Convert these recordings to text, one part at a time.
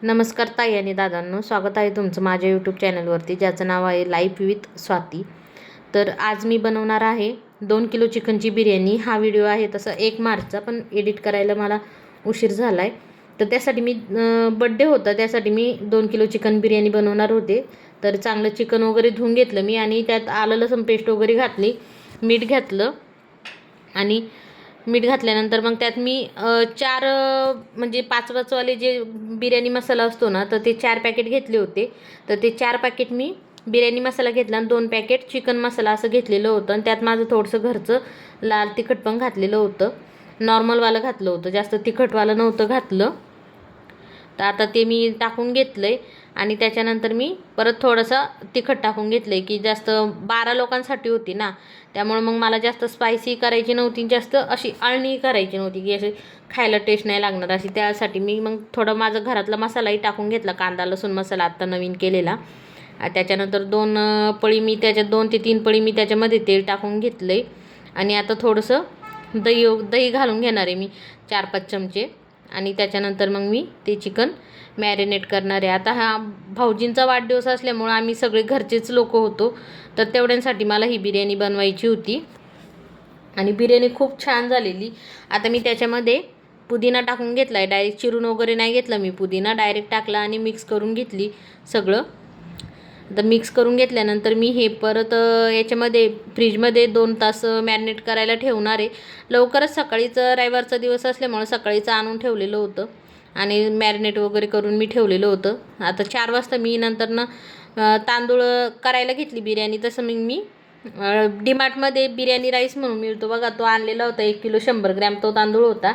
नमस्कार ताई आणि दादांनो, स्वागत आहे तुमचं माझ्या यूट्यूब चॅनलवरती, ज्याचं नाव आहे लाईफ विथ स्वाती. तर आज मी बनवणार आहे 2 किलो चिकनची बिर्याणी. हा व्हिडिओ आहे तसं 1 मार्चचा, पण एडिट करायला मला उशीर झाला आहे. तर त्यासाठी मी बड्डे होता, त्यासाठी मी 2 किलो चिकन बिर्याणी बनवणार होते. तर चांगलं चिकन वगैरे धुवून घेतलं मी आणि त्यात आलं लसूण पेस्ट वगैरे घातली, मीठ घातलं आणि मीठ घातल्यानंतर मग त्यात मी 4 म्हणजे 5 जे बिर्याणी मसाला असतो ना, तर ते 4 पॅकेट घेतले होते. तर ते 4 पॅकेट मी बिर्याणी मसाला घेतला आणि 2 पॅकेट चिकन मसाला असं घेतलेलं होतं. आणि त्यात माझं थोडंसं घरचं लाल तिखट पण घातलेलं होतं, नॉर्मलवालं घातलं होतं, जास्त तिखटवालं नव्हतं घातलं. तर आता ते मी टाकून घेतलं आहे आणि त्याच्यानंतर मी परत थोडंसं तिखट टाकून घेतलं आहे, की जास्त 12 लोकांसाठी होती ना, त्यामुळे मग मला जास्त स्पायसी करायची नव्हती, जास्त अशी अळणी करायची नव्हती की अशी खायला टेस्ट नाही लागणार अशी. त्यासाठी मी मग थोडं माझं घरातला मसालाही टाकून घेतला, कांदा लसूण मसाला आत्ता नवीन केलेला. त्याच्यानंतर 2 पळी मी त्याच्यात 2 ते 3 पळी मी त्याच्यामध्ये तेल टाकून घेतलं आहे. आणि आता थोडंसं दही घालून घेणार आहे मी 4-5 चमचे. आणि त्याच्यानंतर मग मी ते चिकन मॅरिनेट करणार आहे. आता हा भाऊजींचा वाढदिवस असल्यामुळं आम्ही सगळे घरचेच लोक होतो, तर तेवढ्यांसाठी मला ही बिर्याणी बनवायची होती. आणि बिर्याणी खूप छान झालेली. आता मी त्याच्यामध्ये पुदिना टाकून घेतला आहे, डायरेक्ट चिरून वगैरे नाही घेतला मी पुदिना, डायरेक्ट टाकला आणि मिक्स करून घेतली सगळं. तर मिक्स करून घेतल्यानंतर मी हे परत याच्यामध्ये फ्रीजमध्ये 2 तास मॅरिनेट करायला ठेवणार आहे. लवकरच सकाळीच रविवारचा दिवस असल्यामुळं सकाळीच आणून ठेवलेलं होतं आणि मॅरिनेट वगैरे करून मी ठेवलेलं होतं. आता 4 वाजता मी नंतरनं तांदूळ करायला घेतली बिर्याणी. तसं मग मी डीमार्टमध्ये बिर्याणी राईस म्हणून मिळतो बघा, तो आणलेला होता 1 किलो 100 ग्रॅम तो तांदूळ होता.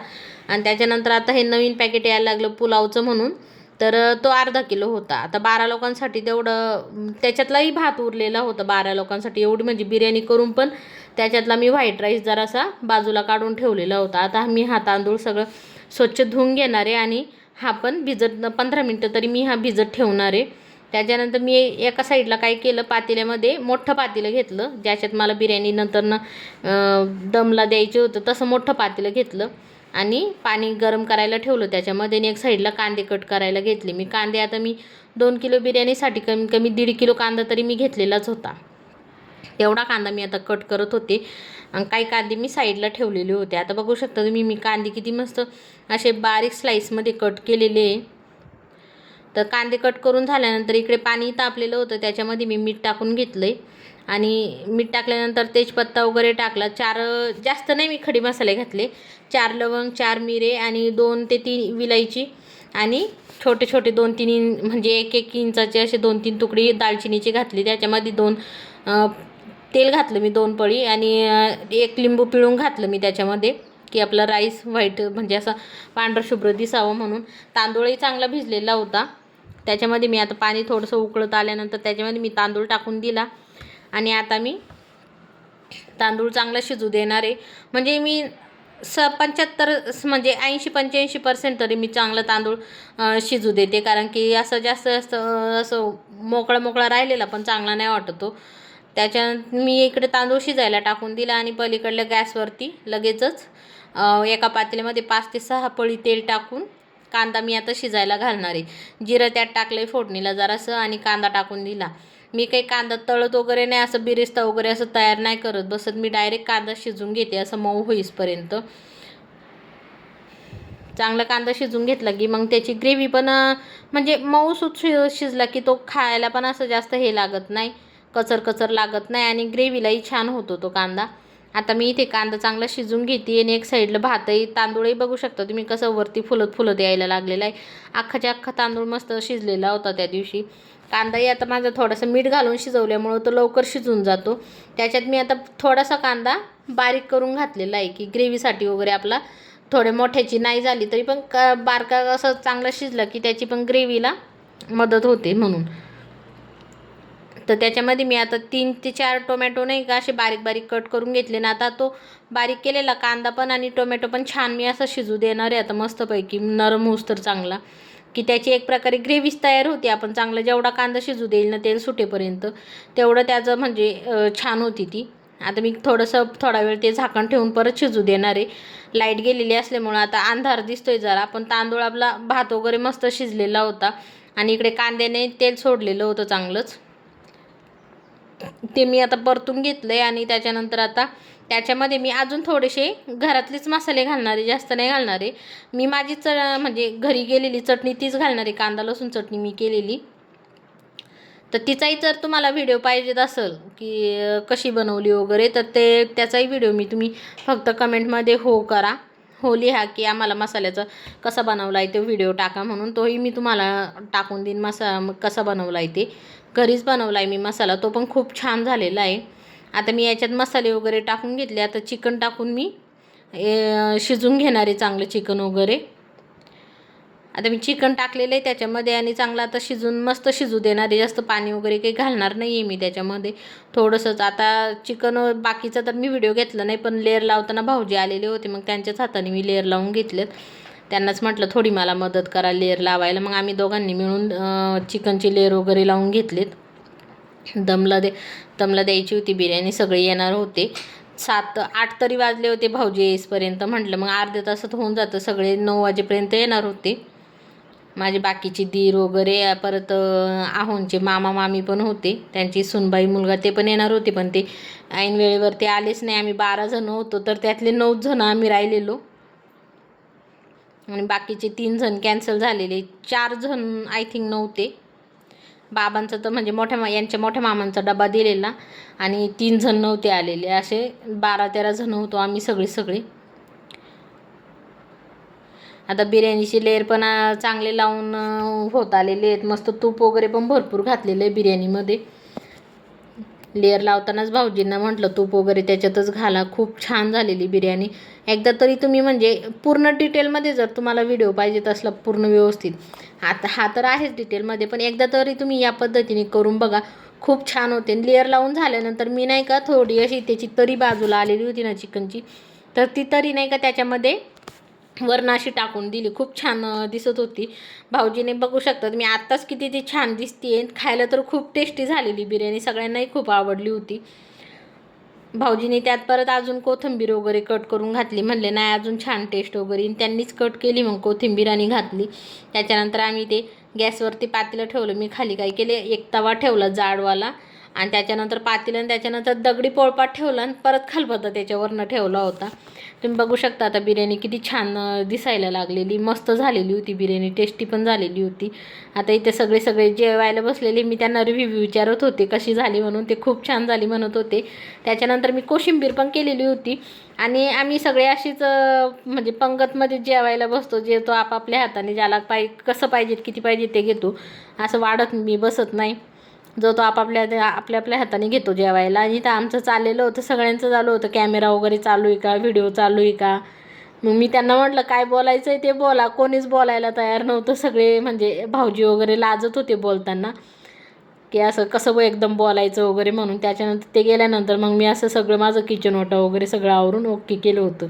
आणि त्याच्यानंतर आता हे नवीन पॅकेट यायला लागलं पुलावचं म्हणून, तर तो अर्धा किलो होता. आता 12 लोकांसाठी तेवढं, त्याच्यातलाही भात उरलेला होता 12 लोकांसाठी, एवढी म्हणजे बिर्याणी करून पण त्याच्यातला मी व्हाईट राईस जरासा बाजूला काढून ठेवलेला होता. आता मी हा तांदूळ सगळं स्वच्छ धुवून घेणार आहे आणि हा पण 15 मिनटं तरी मी हा भिजत ठेवणार आहे. त्याच्यानंतर मी एका साईडला काय केलं, पातेल्यामध्ये मोठं पातेलं घेतलं, ज्याच्यात मला बिर्याणी नंतरनं दमला द्यायचं होतं, तसं मोठं पातेलं घेतलं आणि पाणी गरम करायला ठेवलं त्याच्यामध्ये. आणि एक साईडला कांदे कट करायला घेतले मी. कांदे आता मी 2 किलो बिर्याणीसाठी कमीत कमी 1.5 किलो कांदा तरी मी घेतलेलाच होता, तेवढा कांदा मी आता कट करत होते. आणि काही कांदे मी साईडला ठेवलेले होते. आता बघू शकता तुम्ही मी कांदे किती मस्त असे बारीक स्लाईसमध्ये कट केलेले आहे. तर कांदे कट करून झाल्यानंतर इकडे पाणी तापलेलं होतं, त्याच्यामध्ये मी मीठ टाकून घेतलं आहे. आणि मीठ टाकल्यानंतर तेजपत्ता वगैरे टाकला. 4 जास्त नाही मी खडे मसाले घातले, 4 लवंग, 4 मिरे आणि 2 ते 3 विलायची आणि छोटे छोटे 2-3 म्हणजे 1-1 इंचाचे असे 2-3 तुकडे दालचिनीचे घातले. त्याच्यामध्ये 2 तेल घातलं मी 2 पळी आणि 1 लिंबू पिळून घातलं मी त्याच्यामध्ये, की आपला राईस व्हाईट म्हणजे असा पांढरा शुभ्र दिसावं म्हणून. तांदूळही चांगला भिजलेला होता. त्याच्यामध्ये मी आता पाणी थोडंसं उकळत आल्यानंतर त्याच्यामध्ये मी तांदूळ टाकून दिला. आणि आता मी तांदूळ चांगला शिजू देणार आहे. म्हणजे मी 75 म्हणजे 80-85% तरी मी चांगलं तांदूळ शिजू देते, कारण की असं जास्त जास्त असं मोकळा राहिलेला पण चांगला नाही वाटतो. त्याच्यात मी इकडे तांदूळ शिजायला टाकून दिला आणि पलीकडल्या गॅसवरती लगेचच एका पातेल्यामध्ये 5 ते 6 पळी तेल टाकून कांदा मी आता शिजायला घालणार आहे. जिरं त्यात टाकलं फोडणीला जरासं आणि कांदा टाकून दिला. मी काही कांदा तळत वगैरे नाही, असं बिरिस्ता वगैरे असं तयार नाही करत बसत मी, डायरेक्ट कांदा शिजून घेते असं मऊ होईपर्यंत. चांगला कांदा शिजून घेतला की मग त्याची ग्रेव्ही पण म्हणजे मऊसूत शिजला की तो खायला पण असं जास्त हे लागत नाही, कचर लागत नाही आणि ग्रेव्हीलाही छान होतो तो कांदा. आता मी इथे कांदा चांगला शिजून घेते आणि एक साईडला भातही तांदूळही बघू शकता तुम्ही कसं वरती फुलत यायला लागलेला आहे. अख्खाच्या अख्खा तांदूळ मस्त शिजलेला होता त्या दिवशी. कांदाही आता माझा थोडासा मीठ घालून शिजवल्यामुळं तो लवकर शिजून जातो. त्याच्यात मी आता थोडासा कांदा बारीक करून घातलेला आहे, की ग्रेव्हीसाठी वगैरे आपला थोडे मोठ्याची नाही झाली तरी पण बारका असं चांगला शिजला की त्याची पण ग्रेव्हीला मदत होते म्हणून. तर त्याच्यामध्ये मी आता 3 ते 4 टोमॅटो नाही का असे बारीक कट करून घेतले ना. आता तो बारीक केलेला कांदा पण आणि टोमॅटो पण छान मी असं शिजू देणार आहे आता मस्तपैकी, नरम होऊस तर चांगला, की त्याची एक प्रकारे ग्रेव्हीच तयार होती. आपण चांगला जेवढा कांदा शिजू देईल ना तेल सुटेपर्यंत, तेवढं त्याचं म्हणजे छान होती ती. आता मी थोडा वेळ ते झाकण ठेवून परत शिजू देणार आहे. लाईट गेलेली असल्यामुळं आता अंधार दिसतोय जरा, पण तांदूळ आपला भात वगैरे मस्त शिजलेला होता आणि इकडे कांद्याने तेल सोडलेलं होतं चांगलंच. ते मी आता परतून घेतलं आहे आणि त्याच्यानंतर आता त्याच्यामध्ये मी अजून थोडेसे घरातलेच मसाले घालणार आहे, जास्त नाही घालणार आहे. मी माझी म्हणजे घरी गेलेली चटणी तीच घालणार आहे, कांदा लसूण चटणी मी केलेली. तर तिचाही जर तुम्हाला व्हिडिओ पाहिजेत असेल की कशी बनवली वगैरे, तर त्याचाही व्हिडिओ तुम्ही फक्त कमेंटमध्ये हो करा, हो लिहा की आम्हाला मसाल्याचा कसा बनवला आहे तो व्हिडिओ टाका म्हणून. तोही मी तुम्हाला टाकून देईन कसा बनवला आहे ते. घरीच बनवला आहे मी मसाला, तो पण खूप छान झालेला आहे. आता मी याच्यात मसाले वगैरे टाकून घेतले. आता चिकन टाकून मी शिजून घेणार आहे चांगलं चिकन वगैरे. आता मी चिकन टाकलेलं आहे त्याच्यामध्ये आणि चांगलं आता मस्त शिजू देणार आहे. जास्त पाणी वगैरे काही घालणार नाही आहे मी त्याच्यामध्ये, थोडंसंच. आता चिकन बाकीचा तर मी व्हिडिओ घेतला नाही, पण लेअर लावताना भाऊजी आलेले होते, मग त्यांच्याच हाताने मी लेअर लावून घेतलेत. त्यांनाच म्हटलं थोडी मला मदत करा लेअर लावायला. मग आम्ही दोघांनी मिळून चिकनची लेअर वगैरे लावून घेतलेत. दमला द्यायची होती बिर्याणी, सगळे येणार होते. 7-8 तरी वाजले होते भाऊजी येईसपर्यंत. म्हटलं मग अर्ध्या तासात होऊन जातं, सगळे 9 वाजेपर्यंत येणार होते. माझे बाकीचे दीर वगैरे, परत आहोंचे मामा मामी पण होते, त्यांची सुनबाई मुलगा ते पण येणार होते, पण ते ऐन वेळेवर ते आलेच नाही. आम्ही 12 जण होतो, तर त्यातले 9 जण आम्ही राहिलेलो आणि बाकीचे 3 जण कॅन्सल झालेले. 4 जण आय थिंक नव्हते. बाबांचा तर म्हणजे यांच्या मोठ्या मामांचा डबा दिलेला आणि 3 जण नव्हते आलेले. असे 12-13 जण होतो आम्ही सगळे. आता बिर्याणीची लेअर पण चांगले लावून होत आलेले आहेत. मस्त तूप वगैरे पण भरपूर घातलेलं आहे बिर्याणीमध्ये. लेअर लावतानाच भाऊजींना म्हटलं तूप वगैरे त्याच्यातच घाला. खूप छान झालेली बिर्याणी. एकदा तरी तुम्ही म्हणजे पूर्ण डिटेलमध्ये जर तुम्हाला व्हिडिओ पाहिजेत असला पूर्ण व्यवस्थित, आता हा तर आहेच डिटेलमध्ये, पण एकदा तरी तुम्ही या पद्धतीने करून बघा, खूप छान होते. लेअर लावून झाल्यानंतर मी नाही का थोडी अशी त्याची तरी बाजूला आलेली होती ना चिकनची, तर ती तरी नाही का त्याच्यामध्ये वरनं अशी टाकून दिली. खूप छान दिसत होती. भाऊजीने बघू शकतात मी आत्ताच किती ती छान दिसते. खायला तर खूप टेस्टी झालेली बिर्याणी, सगळ्यांनाही खूप आवडली होती. भाऊजीने त्यात परत अजून कोथिंबीर वगैरे कट करून घातली. म्हणले नाही अजून छान टेस्ट वगैरे, त्यांनीच कट केली मग कोथिंबीर आणि घातली. त्याच्यानंतर आम्ही ते गॅसवरती पातेलं ठेवलं. मी खाली काय केले, एक तवा ठेवला जाडवाला आणि त्याच्यानंतर पातेलं आणि त्याच्यानंतर दगडी पोळपाट ठेवला आणि परत खालपत्ता त्याच्यावरनं ठेवला होता. तुम्ही बघू शकता आता बिर्याणी किती छान दिसायला लागलेली, मस्त झालेली होती बिर्याणी, टेस्टी पण झालेली होती. आता इथे सगळे जेवायला बसलेले, मी त्यांना रिव्ह्यू विचारत होते कशी झाली म्हणून. ते खूप छान झाली म्हणत होते. त्याच्यानंतर मी कोशिंबीर पण केलेली होती आणि आम्ही सगळे अशीच म्हणजे पंगतमध्ये जेवायला बसतो. जेवतो आपापल्या हाताने, ज्याला कसं पाहिजे किती पाहिजे ते घेतो, असं वाढत मी बसत नाही. जो तो आपल्या हाताने घेतो जेवायला. आणि इथं आमचं चाललेलं होतं, सगळ्यांचं चालू होतं कॅमेरा वगैरे चालू आहे का, व्हिडिओ चालू आहे का. मग मी त्यांना म्हटलं काय बोलायचं आहे ते बोला. कोणीच बोलायला तयार नव्हतं. सगळे म्हणजे भाऊजी वगैरे लाजत होते बोलताना की असं कसं एकदम बोलायचं वगैरे म्हणून. त्याच्यानंतर ते गेल्यानंतर मग मी असं सगळं माझं किचन ओटा वगैरे सगळं आवरून ओके केलं होतं.